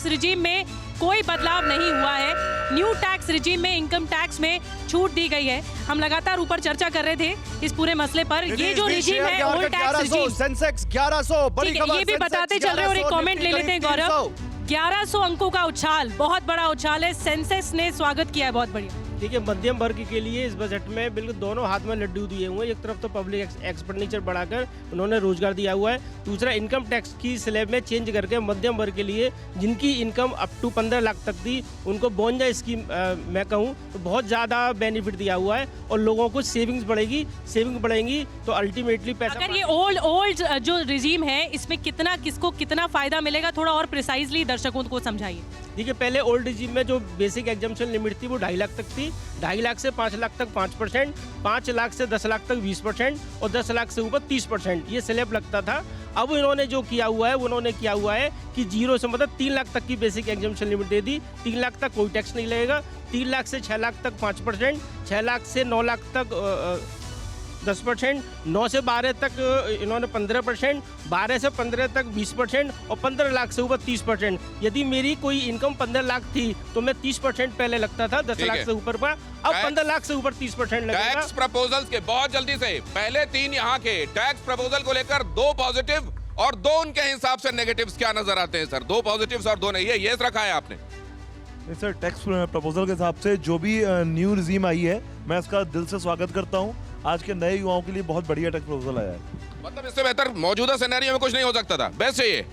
Tax regime में कोई बदलाव नहीं हुआ है। न्यू टैक्स रिजीम में इनकम टैक्स में छूट दी गई है। हम लगातार ऊपर चर्चा कर रहे थे इस पूरे मसले पर। ये जो रिजीम है ओल्ड टैक्स रिजीम, सेंसेक्स 1100, बड़ी खबर, ये भी बताते चल रहे हैं। और एक कमेंट ले लेते हैं गौरव। 1100 अंकों का उछाल, बहुत बड़ा उछाल है। सेंसेक्स ने स्वागत किया है, बहुत बढ़िया। देखिए, मध्यम वर्ग के लिए इस बजट में बिल्कुल दोनों हाथ में लड्डू दिए हुए हैं। एक तरफ तो पब्लिक एक्सपेंडिचर बढ़ाकर उन्होंने रोजगार दिया हुआ है, दूसरा इनकम टैक्स की स्लैब में चेंज करके मध्यम वर्ग के लिए जिनकी इनकम अप टू 15 लाख तक थी उनको 52 स्कीम मैं कहूँ तो बहुत ज़्यादा बेनिफिट दिया हुआ है। और लोगों को सेविंग्स बढ़ेंगी तो अल्टीमेटली पैसा। अगर ये ओल्ड जो रिजीम है इसमें किसको कितना फायदा मिलेगा, थोड़ा और प्रिसाइजली दर्शकों को समझाइए। देखिए, पहले ओल्ड रिजीम में जो बेसिक एग्जम्पशन लिमिट थी वो 2.5 लाख तक थी। 2.5 लाख से 5 लाख तक 5%, 5 लाख से 10 लाख तक 20% और 10 लाख से ऊपर 30% ये स्लैब लगता था। अब इन्होंने जो किया हुआ है कि 0 से मतलब 3 लाख तक की बेसिक एग्जम्पशन लिमिट दे दी। 3 लाख तक कोई टैक्स नहीं लगेगा। 3 लाख से 6 लाख तक 5%, 6 लाख से 9 लाख तक 10%, 9 से 12 तक इन्होंने 15%, 12 से 15 तक 20% और 15 लाख से ऊपर 30%। यदि मेरी कोई इनकम 15 लाख थी तो मैं 30% पहले लगता था 10 लाख से ऊपर पर, अब 15 लाख से ऊपर 30% लगेगा। टैक्स प्रपोजल्स के बहुत जल्दी से पहले 3 यहाँ के टैक्स प्रपोजल को लेकर 2 पॉजिटिव और 2 उनके हिसाब से नेगेटिव्स क्या नजर आते हैं सर? 2 पॉजिटिव्स और 2 नहीं, ये रखा है आपने। नहीं सर, टैक्स प्रपोजल के हिसाब से जो भी न्यू रिजीम आई है मैं इसका दिल से स्वागत करता हूँ। आज के नए युवाओं के लिए बहुत बढ़िया टैक्स प्रपोजल आया है। मतलब इससे बेहतर मौजूदा सिनेरियो में कुछ नहीं हो सकता था। बेस्ट है ये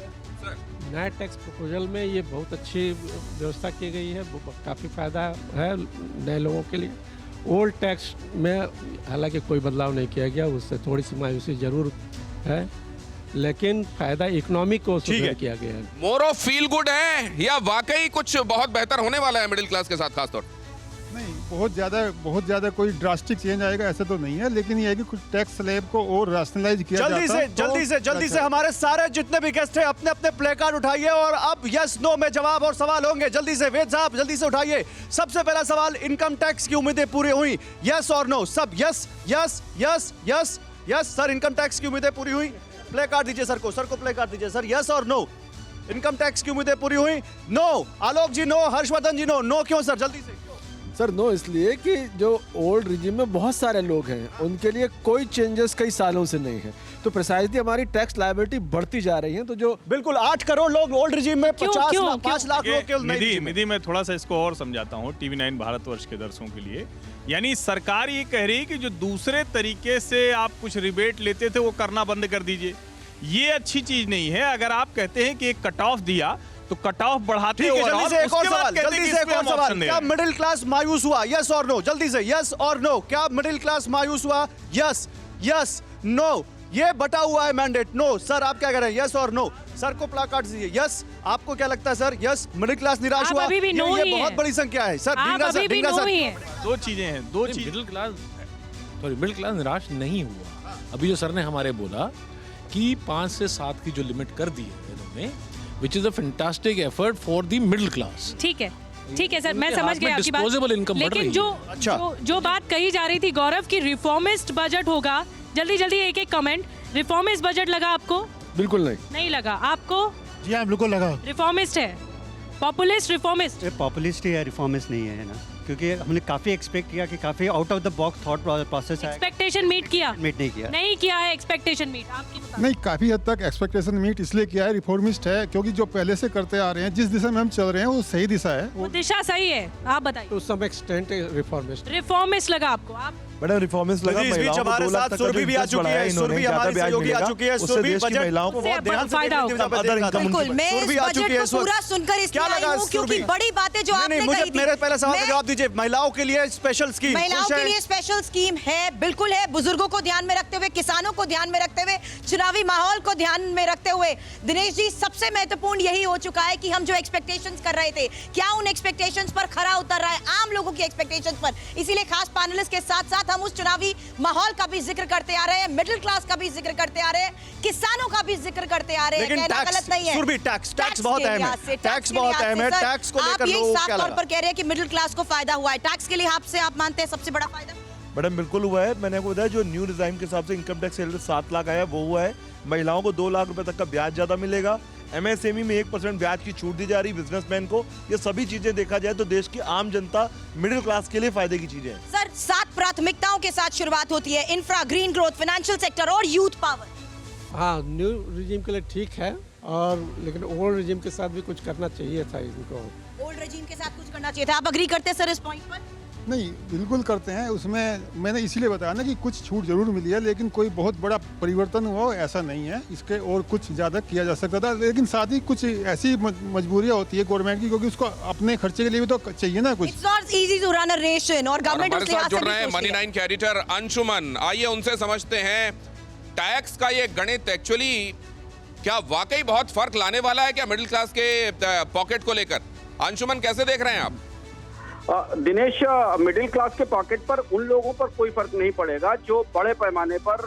नया टैक्स प्रपोजल में, ये बहुत अच्छी व्यवस्था की गई है, काफ़ी फायदा है नए लोगों के लिए। ओल्ड टैक्स में हालांकि कोई बदलाव नहीं किया गया, उससे थोड़ी सी मायूसी जरूर है, लेकिन फायदा इकोनॉमिक को सुधार किया गया है। मोर ऑफ फील गुड है या वाकई कुछ बहुत बेहतर होने वाला है मिडिल क्लास के साथ खासतौर? नहीं, बहुत ज्यादा कोई ड्रास्टिक चेंज आएगा ऐसा तो नहीं है, लेकिन ये है कि कुछ टैक्स स्लैब को और राशनलाइज किया जल्दी से हमारे सारे जितने भी गेस्ट हैं अपने अपने प्ले कार्ड उठाइए और अब यस नो में जवाब और सवाल होंगे। जल्दी से वेद साहब जल्दी से उठाइए। सबसे पहला सवाल, इनकम टैक्स की उम्मीदें पूरी हुई? यस और नो? सब yes yes yes yes yes. Sir, income tax की उम्मीदें पूरी हुई? प्ले कार्ड दीजिए सर को प्ले कार्ड दीजिए सर। यस और नो? इनकम टैक्स की उम्मीदें पूरी हुई? नो। आलोक जी नो, हर्षवर्धन जी नो। नो क्यों सर? जल्दी से। सर नो इसलिए कि जो ओल्ड रिजीम में बहुत सारे लोग हैं उनके लिए कोई चेंजेस कई सालों से नहीं है, तो प्रिसाइजली हमारी टैक्स लायबिलिटी बढ़ती जा रही है। तो जो बिल्कुल 8 करोड़ लोग ओल्ड रिजीम में 5 लाख लोग केवल नई निधि मैं थोड़ा सा इसको और समझाता हूँ टीवी 9 भारतवर्ष के दर्शकों के लिए। यानी सरकार ये कह रही है कि जो दूसरे तरीके से आप कुछ रिबेट लेते थे वो करना बंद कर दीजिए। ये अच्छी चीज नहीं है। अगर आप कहते हैं कि एक कट ऑफ दिया तो कट ऑफ बढ़ाते हैं। जल्दी से एक और सवाल, क्या मिडिल क्लास मायूस हुआ? यस और नो? जल्दी से यस और नो। क्या मिडिल क्लास मायूस हुआ? Yes yes no. ये बटा हुआ है मैंडेट। नो सर, आप क्या कह रहे हैं? यस और नो? सर को प्लाकार्ड दीजिए। यस, आपको क्या लगता है सर? यस, मिडिल क्लास निराश हुआ? ये बहुत बड़ी संख्या है सर। दो चीजें हैं, दो चीज। मिडिल क्लास निराश नहीं हुआ। अभी जो सर ने हमारे बोला कि 5 से 7 की जो लिमिट कर दी है इन्होंने, which is a fantastic effort for the middle class। ठीक है सर, मैं समझ गया आपकी बात। डिस्पोजेबल इनकम बढ़ रही लेकिन जो बात कही जा रही थी गौरव की रिफॉर्मिस्ट बजट होगा, जल्दी एक कमेंट। रिफॉर्मिस्ट बजट लगा आपको? बिल्कुल नहीं लगा आपको? जी हाँ, बिल्कुल लगा। रिफॉर्मिस्ट है, पॉपुलिस्ट रिफॉर्मिस्ट? पॉपुलिस्ट ही है, रिफॉर्मिस्ट नहीं है ना, क्योंकि हमने काफी एक्सपेक्ट किया कि काफी out of the box thought process है। एक्सपेक्टेशन मीट किया नहीं किया है एक्सपेक्टेशन मीट आपकी? नहीं, काफी हद तक एक्सपेक्टेशन मीट इसलिए किया है, रिफॉर्मिस्ट है, क्योंकि जो पहले से करते आ रहे हैं, जिस दिशा में हम चल रहे हैं वो सही दिशा है। वो दिशा सही है, आप बताइए। टू सम एक्सटेंट रिफॉर्मिस्ट लगा आपको? आप मैडम रिफॉर्मिस्ट लगा। इस बीच हमारे साथ सुरभि भी आ चुकी है। सुरभि हमारी सहयोगी आ चुकी है। सुरभि महिलाओं को बहुत ध्यान से बिल्कुल, मैं इस बजट को पूरा सुनकर इसलिए आई हूं क्योंकि बड़ी बातें जो आपने कही थी। मेरे पहले सवाल का जवाब दीजिए। महिलाओं के लिए स्पेशल स्कीम? महिलाओं के लिए स्पेशल स्कीम है, बिल्कुल है। बुजुर्गों को ध्यान में रखते हुए, किसानों को ध्यान में रखते हुए, चुनावी माहौल को ध्यान में रखते हुए, दिनेश जी, सबसे महत्वपूर्ण यही हो चुका है कि हम जो एक्सपेक्टेशंस कर रहे थे, क्या उन एक्सपेक्टेशंस पर खरा उतर रहा है, आम लोगों की एक्सपेक्टेशंस पर। इसीलिए खास पैनलिस्ट के साथ साथ हम उस चुनावी माहौल का भी जिक्र करते आ रहे हैं, मिडिल क्लास का भी जिक्र करते आ रहे हैं, किसानों का भी जिक्र करते आ रहे हैं। कहना गलत नहीं है। सुरभि, टैक्स बहुत अहम है। टैक्स बहुत अहम है। टैक्स को लेकर लोग साफ तौर पर कह रहे हैं कि मिडिल क्लास को फायदा हुआ है टैक्स के लिए। आपसे आप मानते हैं सबसे बड़ा फायदा? मैडम बिल्कुल हुआ है। मैंने आपको बताया जो न्यू रिजाइम के हिसाब से इनकम टैक्स 7 लाख आया वो हुआ है। महिलाओं को 2 लाख रुपए तक का ब्याज ज्यादा मिलेगा। MSME में 1% ब्याज की छूट दी जा रही बिजनेसमैन को। ये सभी चीजें देखा जाए तो देश की आम जनता, मिडिल क्लास के लिए फायदे की चीजें हैं। सर 7 प्राथमिकताओं के साथ शुरुआत होती है, infra, green growth, financial sector और यूथ पावर। हाँ, न्यू रिजीम के लिए ठीक है, और लेकिन ओल्ड रिजीम के साथ भी कुछ करना चाहिए था इनको। ओल्ड रेजिम के साथ कुछ करना चाहिए था। आप अग्री करते हैं सर इस पॉइंट पर? नहीं, बिल्कुल करते हैं। उसमें मैंने इसीलिए बताया ना कि कुछ छूट जरूर मिली है, लेकिन कोई बहुत बड़ा परिवर्तन हुआ हो ऐसा नहीं है। इसके और कुछ ज़्यादा किया जा सकता था, लेकिन साथ ही कुछ ऐसी मजबूरियाँ होती है गवर्नमेंट की, क्योंकि उसको अपने खर्चे के लिए भी तो चाहिए ना कुछ। It's not easy to run a nation और गवर्नमेंट हमारे साथ जुड़ रहे हैं मनी 9 के एडिटर अंशुमन। आइए उनसे समझते हैं टैक्स का ये गणित एक्चुअली क्या वाकई बहुत फर्क लाने वाला है क्या मिडिल क्लास के पॉकेट को लेकर? अंशुमन, कैसे देख रहे हैं आप? दिनेश, मिडिल क्लास के पॉकेट पर उन लोगों पर कोई फर्क नहीं पड़ेगा जो बड़े पैमाने पर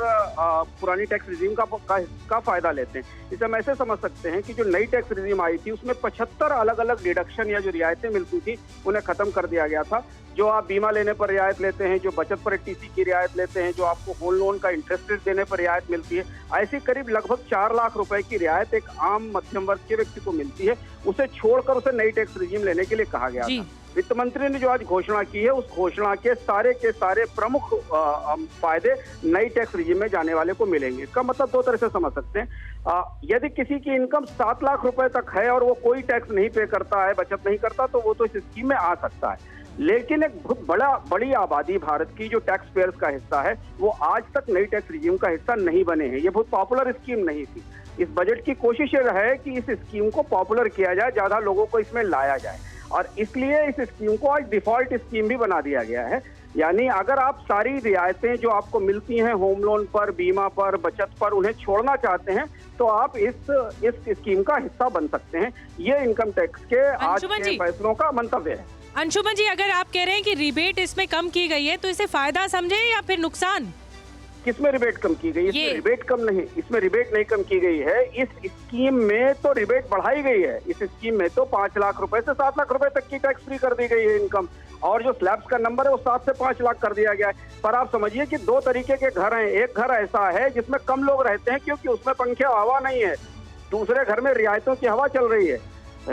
पुरानी टैक्स रिजीम का फायदा लेते हैं। इसे हम ऐसे समझ सकते हैं कि जो नई टैक्स रिजीम आई थी उसमें 75 अलग अलग डिडक्शन या जो रियायतें मिलती थी उन्हें खत्म कर दिया गया था। जो आप बीमा लेने पर रियायत लेते हैं, जो बचत पर टीसी की रियायत लेते हैं, जो आपको होम लोन का इंटरेस्ट रेट देने पर रियायत मिलती है, ऐसी करीब लगभग 4 लाख रुपए की रियायत एक आम मध्यम वर्ग के व्यक्ति को मिलती है। उसे छोड़कर उसे नई टैक्स रिजीम लेने के लिए कहा गया था। वित्त मंत्री ने जो आज घोषणा की है, उस घोषणा के सारे प्रमुख फायदे नई टैक्स रिजीम में जाने वाले को मिलेंगे। इसका मतलब 2 तरह से समझ सकते हैं। यदि किसी की इनकम 7 लाख रुपए तक है और वो कोई टैक्स नहीं पे करता है, बचत नहीं करता, तो वो तो इस स्कीम में आ सकता है। लेकिन एक बहुत बड़ी आबादी भारत की जो टैक्स पेयर्स का हिस्सा है, वो आज तक नई टैक्स रिजीम का हिस्सा नहीं बने हैं। ये बहुत पॉपुलर स्कीम नहीं थी। इस बजट की कोशिश ये है कि इस स्कीम को पॉपुलर किया जाए, ज्यादा लोगों को इसमें लाया जाए, और इसलिए इस स्कीम को आज डिफॉल्ट स्कीम भी बना दिया गया है। यानी अगर आप सारी रियायतें जो आपको मिलती हैं होम लोन पर, बीमा पर, बचत पर, उन्हें छोड़ना चाहते हैं तो आप इस स्कीम का हिस्सा बन सकते हैं। ये इनकम टैक्स के आज के फैसलों का मंतव्य है। अंशुमन जी, अगर आप कह रहे हैं कि रिबेट इसमें कम की गई है तो इसे फायदा समझे या फिर नुकसान? किसमें रिबेट कम की गई? इसमें रिबेट कम नहीं, इसमें रिबेट नहीं कम की गई है। इस स्कीम में तो रिबेट बढ़ाई गई है। इस स्कीम में तो 5 लाख रुपए से 7 लाख रुपए तक की टैक्स फ्री कर दी गई है इनकम, और जो स्लैब्स का नंबर है वो 7 से 5 लाख कर दिया गया है। पर आप समझिए कि 2 तरीके के घर हैं। एक घर ऐसा है जिसमें कम लोग रहते हैं क्योंकि उसमें पंखे हवा नहीं है, दूसरे घर में रियायतों की हवा चल रही है।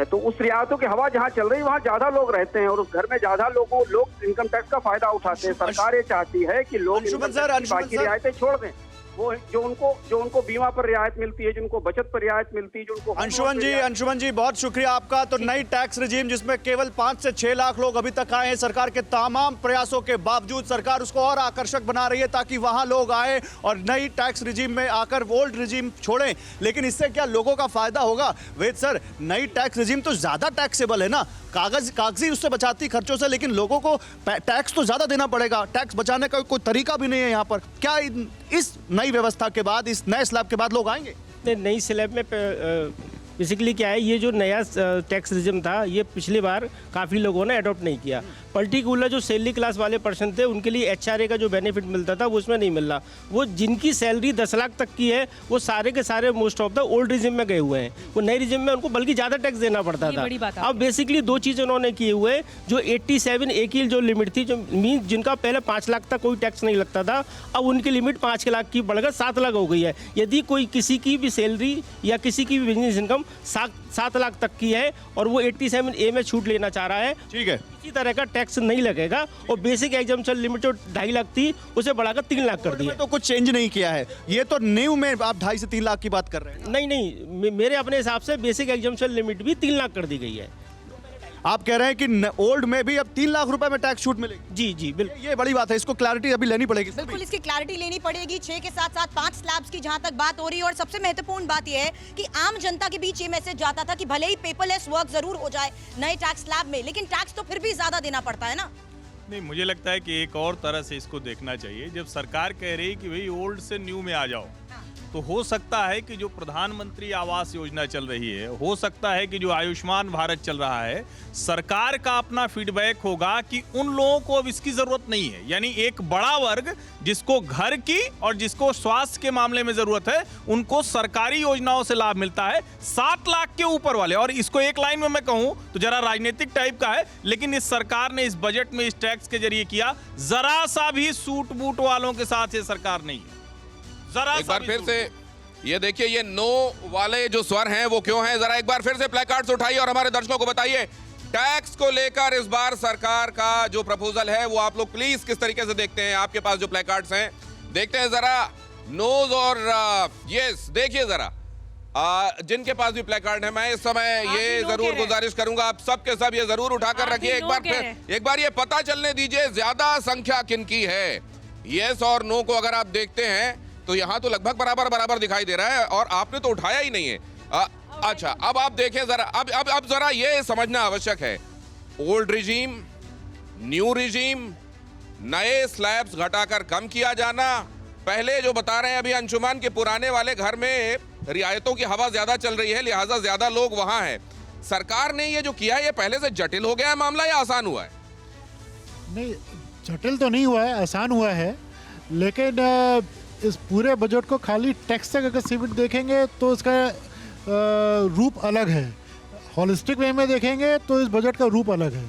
तो उस रियायतों की हवा जहाँ चल रही है वहाँ ज्यादा लोग रहते हैं और उस घर में ज्यादा लोग इनकम टैक्स का फायदा उठाते हैं। सरकार ये चाहती है कि लोग बाकी रियायतें छोड़ दें। वो जो उनको बीमा पर रियायत मिलती है, जिनको बचत पर रियायत मिलती है, जिनको अंशुमन जी बहुत शुक्रिया आपका। तो नई टैक्स रिजीम जिसमें केवल 5 से 6 लाख लोग अभी तक आए हैं, सरकार के तमाम प्रयासों के बावजूद सरकार उसको और आकर्षक बना रही है ताकि वहां लोग आए और नई टैक्स रिजीम में आकर ओल्ड रिजीम छोड़ें। लेकिन इससे क्या लोगों का फायदा होगा? वेद सर, नई टैक्स रिजीम तो ज्यादा टैक्सेबल है ना, कागजी उससे बचाती खर्चों से, लेकिन लोगों को टैक्स तो ज्यादा देना पड़ेगा। टैक्स बचाने का कोई तरीका भी नहीं है यहाँ पर। क्या इस नई व्यवस्था के बाद, इस नए स्लैब के बाद लोग आएंगे? नई स्लैब में बेसिकली क्या है, ये जो नया टैक्स रिजिम था ये पिछली बार काफ़ी लोगों ने अडॉप्ट नहीं किया। पर्टिकुलर जो सैलरी क्लास वाले पर्सन थे उनके लिए HRA का जो बेनिफिट मिलता था वो उसमें नहीं मिल रहा। वो जिनकी सैलरी 10 लाख तक की है वो सारे के सारे most of the old regime में गए हुए हैं। वो नए रिजिम में उनको बल्कि ज़्यादा टैक्स देना पड़ता था। अब बेसिकली 2 चीज़ उन्होंने किए हुए, जो 87 A की जो लिमिट थी, जो मीन जिनका पहले 5 लाख तक कोई टैक्स नहीं लगता था, अब उनकी लिमिट 5 लाख की बढ़कर 7 लाख हो गई है। यदि कोई किसी की भी सैलरी या किसी की भी बिजनेस इनकम 7 लाख तक की है और वो 87 A में छूट लेना चाह रहा है, ठीक है, इसी तरह का टैक्स नहीं लगेगा। और बेसिक एग्जम्पशन लिमिट जो 2.5 लाख थी उसे बढ़ाकर 3 लाख कर दिया। तो कुछ चेंज नहीं किया है, ये तो न्यू में आप 2.5 से 3 लाख की बात कर रहे हैं। नहीं, मेरे अपने हिसाब से बेसिक एग्जम्पशन लिमिट भी 3 लाख कर दी गई है। आप कह रहे हैं कि ओल्ड में भी अब 3 लाख रुपए में टैक्स छूट मिलेगी? जी बिल्कुल, ये बड़ी बात है, इसको क्लैरिटी अभी लेनी पड़ेगी। बिल्कुल, इसकी क्लैरिटी लेनी पड़ेगी। 6 के साथ साथ 5 स्लैब्स की जहां तक बात हो रही है, और सबसे महत्वपूर्ण बात यह है कि आम जनता के बीच ये मैसेज जाता था कि भले ही पेपरलेस वर्क जरूर हो जाए नए टैक्स स्लैब में, लेकिन टैक्स तो फिर भी ज्यादा देना पड़ता है ना। नहीं, मुझे लगता है कि एक और तरह से इसको देखना चाहिए। जब सरकार कह रही है कि भाई ओल्ड से न्यू में आ जाओ, तो हो सकता है कि जो प्रधानमंत्री आवास योजना चल रही है, हो सकता है कि जो आयुष्मान भारत चल रहा है, सरकार का अपना फीडबैक होगा कि उन लोगों को अब इसकी जरूरत नहीं है। यानी एक बड़ा वर्ग जिसको घर की और जिसको स्वास्थ्य के मामले में जरूरत है, उनको सरकारी योजनाओं से लाभ मिलता है। 7 लाख के ऊपर वाले, और इसको एक लाइन में मैं कहूं तो जरा राजनीतिक टाइप का है, लेकिन इस सरकार ने इस बजट में इस टैक्स के जरिए किया, जरा सा भी सूट बूट वालों के साथ ये सरकार नहीं है। एक बार फिर से ये देखिए, ये नो वाले जो स्वर हैं वो क्यों हैं, जरा एक बार फिर से प्लेकार्ड्स उठाइए और हमारे दर्शकों को बताइए टैक्स को लेकर इस बार सरकार का जो प्रपोजल है वो आप लोग प्लीज किस तरीके से देखते हैं। आपके पास जो प्लेकार्ड्स हैं देखते हैं जरा, नोज और यस देखिए जरा, जिनके पास भी प्लेकार्ड है, मैं इस समय ये जरूर गुजारिश करूंगा आप सब के सब ये जरूर उठाकर रखिए। एक बार फिर एक बार ये पता चलने दीजिए ज्यादा संख्या किनकी है। यस और नो को अगर आप देखते हैं तो यहाँ तो लगभग बराबर बराबर दिखाई दे रहा है और आपने तो उठाया ही नहीं है। अच्छा, अब आप देखें जरा, अब जरा ये समझना आवश्यक है, ओल्ड रिजीम, न्यू रिजीम, नए स्लैब्स घटाकर कम किया जाना, पहले जो बता रहे हैं अभी अंशुमान के पुराने वाले घर में रियायतों की हवा ज्यादा चल रही है, लिहाजा ज्यादा लोग वहां हैं। सरकार ने ये जो किया है ये पहले से जटिल हो गया है मामला या आसान हुआ है? नहीं, जटिल तो नहीं हुआ है, आसान हुआ है, लेकिन इस पूरे बजट को खाली टैक्स तक अगर सीमित देखेंगे तो इसका रूप अलग है। हॉलिस्टिक वे में देखेंगे तो इस बजट का रूप अलग है।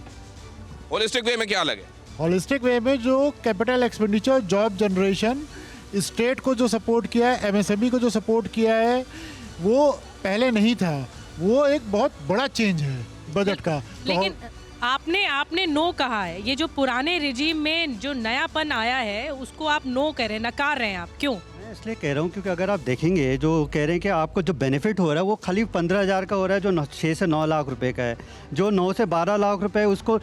होलिस्टिक वे में क्या अलग है? हॉलिस्टिक वे में जो capital expenditure, job generation, state को जो सपोर्ट किया है, एमएसएमई को जो सपोर्ट किया है, वो पहले नहीं था। वो एक बहुत बड़ा चेंज है बजट का। लेकिन आपने नो कहा है, ये जो पुराने रिजीम में जो नयापन आया है उसको आप नो कह रहे हैं, नकार रहे हैं आप, क्यों? मैं इसलिए कह रहा हूँ क्योंकि अगर आप देखेंगे जो कह रहे हैं कि आपको जो बेनिफिट हो रहा है वो खाली 15,000 का हो रहा है, जो 6 से 9 लाख रुपए का है। जो 9 से 12 लाख रुपए उसको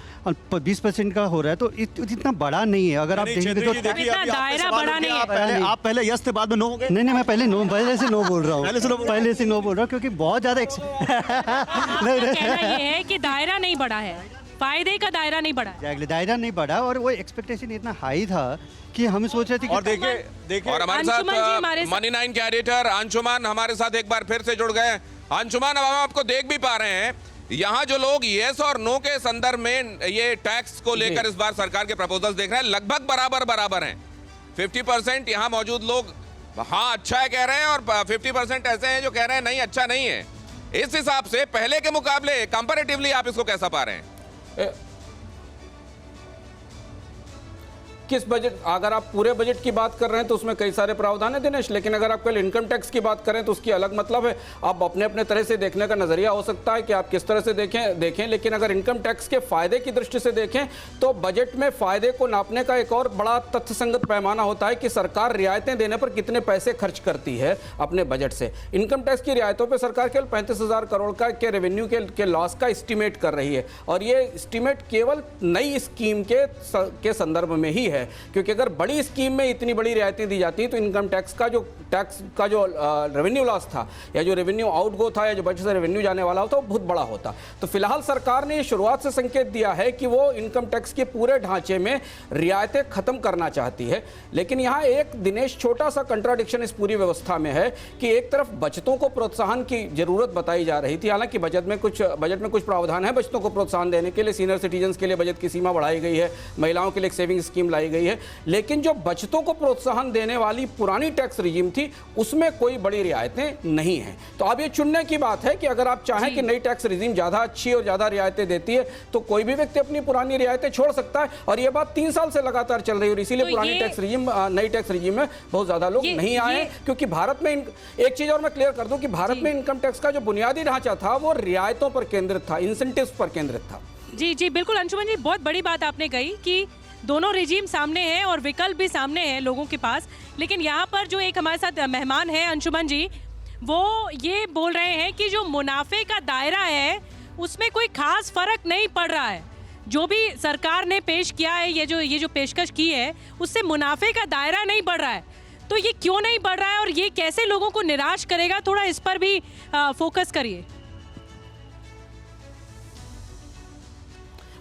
20% का हो रहा है, तो इतना बड़ा नहीं है। अगर आप देखेंगे तो दायरा बड़ा नहीं है। आप पहले यस थे बाद में नो हो गए। नहीं, मैं पहले से नो बोल रहा हूँ, पहले से नो बोल रहा हूँ क्योंकि बहुत ज़्यादा कहना ये है कि दायरा नहीं बढ़ा है, फायदे का दायरा नहीं बढ़ा है। दायरा नहीं बढ़ा और वो एक्सपेक्टेशन इतना हाई था कि हम सोच रहे थे कि और देखिए और हमारे साथ मनी 9 के एडिटर अंशुमान हमारे साथ एक बार फिर से जुड़ गए। अंशुमान, अब हम आपको देख भी पा रहे हैं यहाँ जो लोग यस और नो के संदर्भ में ये टैक्स को लेकर इस बार सरकार के प्रपोजल्स देख रहे हैं, लगभग बराबर हैं। 50% यहाँ मौजूद लोग हाँ अच्छा है कह रहे हैं और 50% ऐसे हैं जो कह रहे हैं नहीं अच्छा नहीं है। इस हिसाब से पहले के मुकाबले कंपैरेटिवली आप इसको कैसा पा रहे हैं? किस बजट, अगर आप पूरे बजट की बात कर रहे हैं तो उसमें कई सारे प्रावधान है दिनेश, लेकिन अगर आप कल इनकम टैक्स की बात करें तो उसकी अलग मतलब है। आप अपने अपने तरह से देखने का नजरिया हो सकता है कि आप किस तरह से देखें, लेकिन अगर इनकम टैक्स के फायदे की दृष्टि से देखें तो बजट में फायदे को नापने का एक और बड़ा तथ्यसंगत पैमाना होता है कि सरकार रियायतें देने पर कितने पैसे खर्च करती है अपने बजट से। इनकम टैक्स की रियायतों पर सरकार केवल 35,000 करोड़ के रेवेन्यू के लॉस का एस्टिमेट कर रही है, और ये एस्टिमेट केवल नई स्कीम के संदर्भ में ही है, क्योंकि अगर बड़ी स्कीम में इतनी बड़ी रियायतें दी जाती तो इनकम टैक्स का जो रेवेन्यू लॉस था या जो रेवेन्यू आउटगो था या जो बजट से रेवेन्यू जाने वाला होता वो बहुत बड़ा होता। तो फिलहाल सरकार ने शुरुआत से संकेत दिया है कि वो इनकम टैक्स के पूरे ढांचे में रियायतें खत्म करना चाहती है, लेकिन यहाँ एक दिनेश छोटा सा कंट्राडिक्शन इस पूरी व्यवस्था में है कि एक तरफ बचतों को प्रोत्साहन की जरूरत बताई जा रही थी, हालांकि बजट में कुछ प्रावधान है बचतों को प्रोत्साहन देने के लिए। सीनियर सिटीजन के लिए बजट की सीमा बढ़ाई गई है, महिलाओं के लिए एक सेविंग स्कीम लाई गई है, लेकिन जो बचतों को प्रोत्साहन देने वाली पुरानी टैक्स रिजीम थी उसमें कोई बड़ी रियायतें नहीं हैं। तो अब ये चुनने की बात है कि अगर आप चाहें कि नई टैक्स रिजीम ज्यादा अच्छी और ज्यादा रियायतें देती है तो कोई भी व्यक्ति अपनी पुरानी रियायतें छोड़ सकता है, और ये बात 3 साल से लगातार चल रही है, और इसीलिए तो पुरानी टैक्स रिजीम नई टैक्स रिजीम में बहुत ज्यादा लोग नहीं आए, क्योंकि भारत में एक चीज और मैं क्लियर कर दूं कि भारत में इनकम टैक्स का जो बुनियादी ढांचा था वो रियायतों पर केंद्रित था, इंसेंटिव्स पर केंद्रित था। जी बिल्कुल अंशुमन जी, बहुत बड़ी बात आपने कही कि दोनों रिजीम सामने हैं और विकल्प भी सामने हैं लोगों के पास, लेकिन यहाँ पर जो एक हमारे साथ मेहमान है अंशुमन जी, वो ये बोल रहे हैं कि जो मुनाफे का दायरा है उसमें कोई खास फर्क नहीं पड़ रहा है। जो भी सरकार ने पेश किया है, ये जो पेशकश की है, उससे मुनाफे का दायरा नहीं बढ़ रहा है। तो ये क्यों नहीं बढ़ रहा है और ये कैसे लोगों को निराश करेगा, थोड़ा इस पर भी फोकस करिए।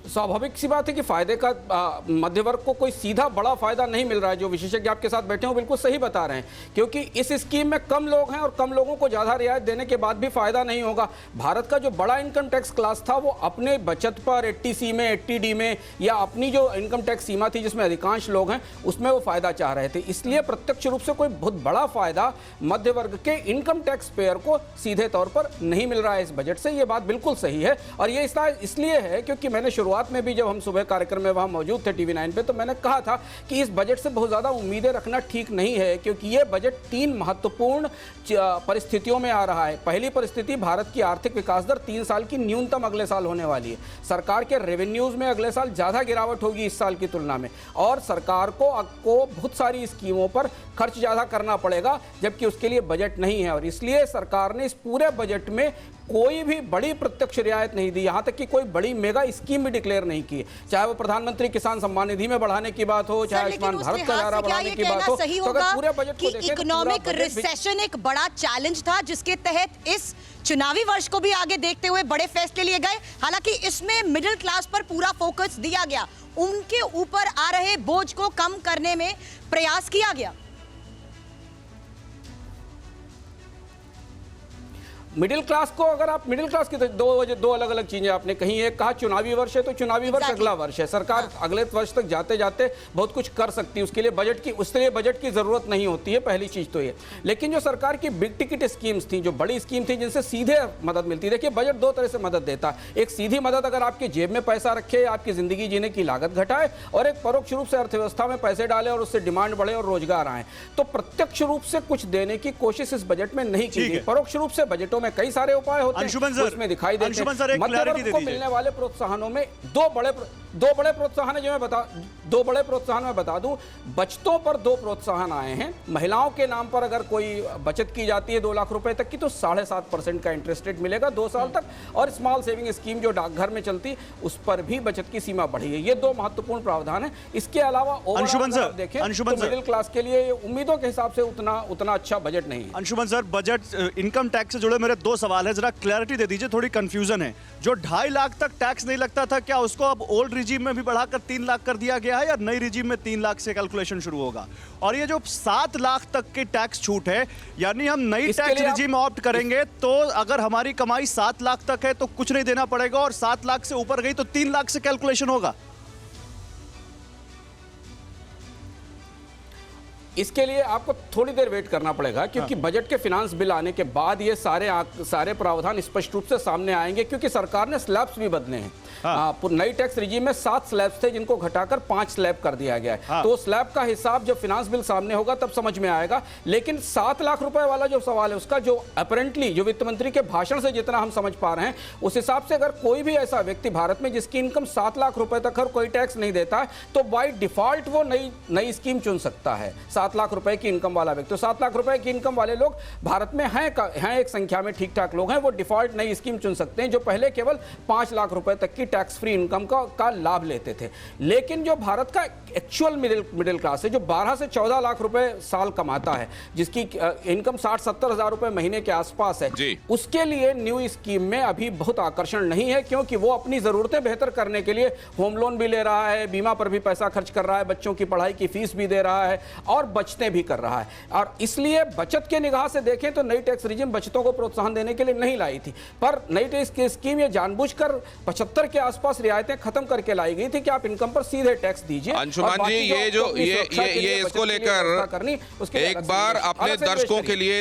स्वाभाविक सी बात है कि फायदे का मध्य वर्ग को कोई सीधा बड़ा फायदा नहीं मिल रहा है। जो विशेषज्ञ आपके साथ बैठे हैं वो बिल्कुल सही बता रहे हैं, क्योंकि इस स्कीम में कम लोग हैं और कम लोगों को ज़्यादा रियायत देने के बाद भी फायदा नहीं होगा। भारत का जो बड़ा इनकम टैक्स क्लास था वो अपने बचत पर 80C में 80D में या अपनी जो इनकम टैक्स सीमा थी जिसमें अधिकांश लोग हैं उसमें वो फायदा चाह रहे थे, इसलिए प्रत्यक्ष रूप से कोई बहुत बड़ा फायदा मध्य वर्ग के इनकम टैक्स पेयर को सीधे तौर पर नहीं मिल रहा है इस बजट से। ये बात बिल्कुल सही है, और ये इसलिए है क्योंकि मैंने शुरुआत शुरुआत में भी जब हम सुबह कार्यक्रम में वहाँ मौजूद थे टीवी 9 पे, तो मैंने कहा था कि इस बजट से बहुत ज़्यादा उम्मीदें रखना ठीक नहीं है, क्योंकि ये बजट 3 महत्वपूर्ण परिस्थितियों में आ रहा है। पहली परिस्थिति, भारत की आर्थिक विकास दर 3 साल की न्यूनतम अगले साल होने वाली है। सरकार के रेवेन्यूज में अगले साल ज़्यादा गिरावट होगी इस साल की तुलना में, और सरकार को बहुत सारी स्कीमों पर खर्च ज़्यादा करना पड़ेगा, जबकि उसके लिए बजट नहीं है। और इसलिए सरकार ने इस पूरे बजट में कोई भी बड़ी प्रत्यक्ष रियायत नहीं दी, यहां तक कि कोई बड़ी मेगा स्कीम भी डिक्लेयर नहीं की, चाहे वो प्रधानमंत्री किसान सम्मान निधि में बढ़ाने की बात हो, चाहे आयुष्मान भारत का दायरा बढ़ाने की बात हो। सही तो अगर होगा पूरे बजट को देखें तो इकोनॉमिक रिसेशन एक बड़ा चैलेंज था, जिसके तहत इस चुनावी वर्ष को भी आगे देखते हुए बड़े फैसले लिए गए। हालांकि इसमें मिडिल क्लास पर पूरा फोकस दिया गया, उनके ऊपर आ रहे बोझ को कम करने में प्रयास किया गया। मिडिल क्लास को, अगर आप मिडिल क्लास की दो अलग अलग चीजें आपने कही। एक कहा चुनावी वर्ष है, तो चुनावी वर्ष अगला वर्ष है, सरकार अगले वर्ष तक जाते जाते बहुत कुछ कर सकती है, उसके लिए बजट की जरूरत नहीं होती है, पहली चीज तो ये। लेकिन जो सरकार की बिग टिकट स्कीम्स थी, जो बड़ी स्कीम थी जिनसे सीधे मदद मिलती है, देखिए बजट 2 तरह से मदद देता है। एक सीधी मदद, अगर आपके जेब में पैसा रखे, आपकी जिंदगी जीने की लागत घटाए, और एक परोक्ष रूप से अर्थव्यवस्था में पैसे डाले और उससे डिमांड बढ़े और रोजगार आए। तो प्रत्यक्ष रूप से कुछ देने की कोशिश इस बजट में नहीं की गई। परोक्ष रूप से बजटों में कई सारे उपाय होते हैं, उसमें दिखाई देते हैं। मध्य वर्ग को मिलने वाले प्रोत्साहनों में दो बड़े प्रोत्साहन है, जो दो बड़े प्रोत्साहन मैं बता दूं। बचतों पर 2 प्रोत्साहन आए हैं। महिलाओं के नाम पर अगर कोई बचत की जाती है 2 लाख रुपए तक की, तो 7.5% का इंटरेस्ट रेट मिलेगा 2 साल तक। और स्मॉल सेविंग स्कीम जो डाकघर में चलती, उस पर भी बचत की सीमा बढ़ी है। ये 2 महत्वपूर्ण प्रावधान है। इसके अलावा ओवरऑल देखें तो मिडिल क्लास के लिए उम्मीदों के हिसाब से उतना अच्छा बजट नहीं है। Anshuman sir, budget income tax से जुड़े मेरे 2 सवाल है, जरा क्लैरिटी दे दीजिए, थोड़ी कंफ्यूजन है। जो 2.5 लाख तक टैक्स नहीं लगता था, क्या उसको अब ओल्ड रिजीम में भी बढ़ाकर 3 लाख कर दिया गया है, या नई रिजीम में 3 लाख से कैलकुलेशन शुरू होगा? और ये जो 7 लाख तक की टैक्स छूट है, यानी हम नई टैक्स रिजीम ऑप्ट करेंगे तो अगर हमारी कमाई 7 लाख तक है तो कुछ नहीं देना पड़ेगा, और 7 लाख से ऊपर गई तो 3 लाख से कैलकुलेशन होगा? इसके लिए आपको थोड़ी देर वेट करना पड़ेगा, क्योंकि बजट के फिनांस बिल आने के बाद ये सारे प्रावधान स्पष्ट रूप से सामने आएंगे, क्योंकि सरकार ने स्लैब्स भी बदले हैं। नई टैक्स रिजीम में 7 स्लैब्स थे, जिनको घटाकर 5 स्लैब कर दिया गया है। तो स्लैब का हिसाब जब फिनांस बिल सामने होगा तब समझ में आएगा। लेकिन 7 लाख रुपए वाला जो सवाल है, उसका जो अपरेंटली जो वित्त मंत्री के भाषण से जितना हम समझ पा रहे हैं, उस हिसाब से अगर कोई भी ऐसा व्यक्ति भारत में जिसकी इनकम 7 लाख रुपए तक हर कोई टैक्स नहीं देता है, तो बाय डिफॉल्ट वो नई स्कीम चुन सकता है। 7 लाख रुपए की इनकम वाला व्यक्ति, तो 7 लाख रुपए की इनकम वाले लोग भारत में हैं एक संख्या में ठीक ठाक लोग हैं, वो डिफॉल्ट नई स्कीम चुन सकते हैं, जो पहले केवल 5 लाख रुपए तक की टैक्स फ्री इनकम का लाभ लेते थे। लेकिन जो भारत का एक्चुअल मिडिल क्लास है, जो 12 से 14 लाख रुपए साल कमाता है, जिसकी इनकम 60-70 हजार रुपए महीने के आसपास है, उसके लिए न्यू स्कीम में अभी बहुत आकर्षण नहीं है, क्योंकि वो अपनी जरूरतें बेहतर करने के लिए होम लोन भी ले रहा है, बीमा पर भी पैसा खर्च कर रहा है, बच्चों की पढ़ाई की फीस भी दे रहा है और बचतें भी कर रहा है। और इसलिए बचत के निगाह से देखें तो नई टैक्स रिजीम बचतों को प्रोत्साहन देने के लिए नहीं लाई थी, पर नई टैक्स की स्कीम ये जानबूझकर 75 के आसपास रियायतें खत्म करके लाई गई थी कि आप इनकम पर सीधे टैक्स दीजिए। अंशुमान जी, ये इसको लेकर एक बार अपने दर्शकों के लिए